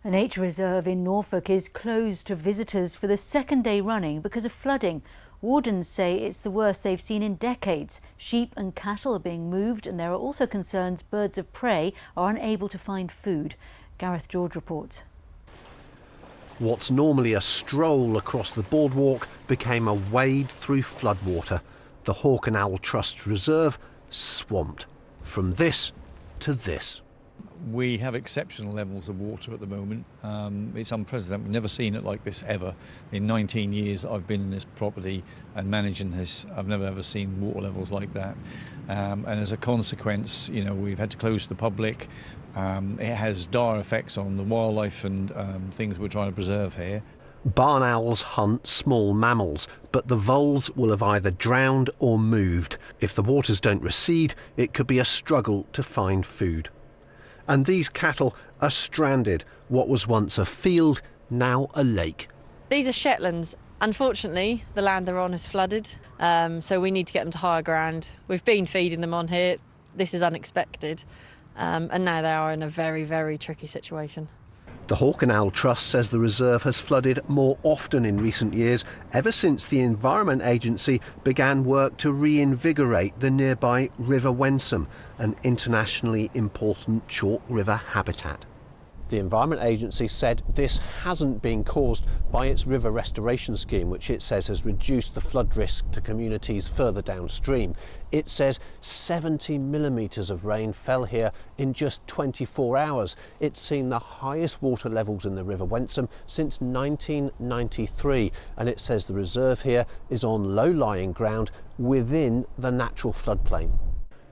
A nature reserve in Norfolk is closed to visitors for the second day running because of flooding. Wardens say it's the worst they've seen in decades. Sheep and cattle are being moved, and there are also concerns birds of prey are unable to find food. Gareth reports. What's normally a stroll across the boardwalk became a wade through floodwater. The Hawk and Owl Trust Reserve swamped. From this to this. We have exceptional levels of water at the moment. It's unprecedented. We've never seen it like this ever. In 19 years that I've been in this property and managing this, I've never ever seen water levels like that. And as a consequence, we've had to close to the public. It has dire effects on the wildlife and things we're trying to preserve here. Barn owls hunt small mammals, but the voles will have either drowned or moved. If the waters don't recede, it could be a struggle to find food. And these cattle are stranded. What was once a field, now a lake. These are Shetlands. Unfortunately, the land they're on is flooded, so we need to get them to higher ground. We've been feeding them on here. This is unexpected, and now they are in a very, very tricky situation. The Hawk and Owl Trust says the reserve has flooded more often in recent years, ever since the Environment Agency began work to reinvigorate the nearby River Wensum, an internationally important chalk river habitat. The Environment Agency said this hasn't been caused by its river restoration scheme, which it says has reduced the flood risk to communities further downstream. It says 70 millimetres of rain fell here in just 24 hours. It's seen the highest water levels in the River Wensum since 1993, and it says the reserve here is on low-lying ground within the natural floodplain.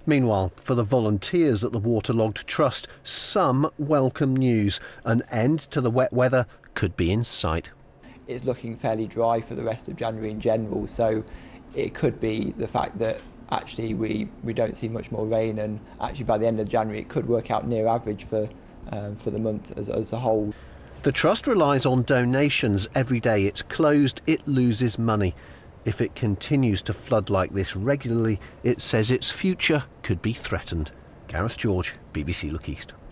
Meanwhile, for the volunteers at the waterlogged trust, some welcome news. An end to the wet weather could be in sight. It's looking fairly dry for the rest of January in general, so it could be the fact that actually we don't see much more rain, and actually by the end of January it could work out near average for the month as a whole. The trust relies on donations. Every day it's closed, it loses money. If it continues to flood like this regularly, it says its future could be threatened. Gareth, BBC Look East.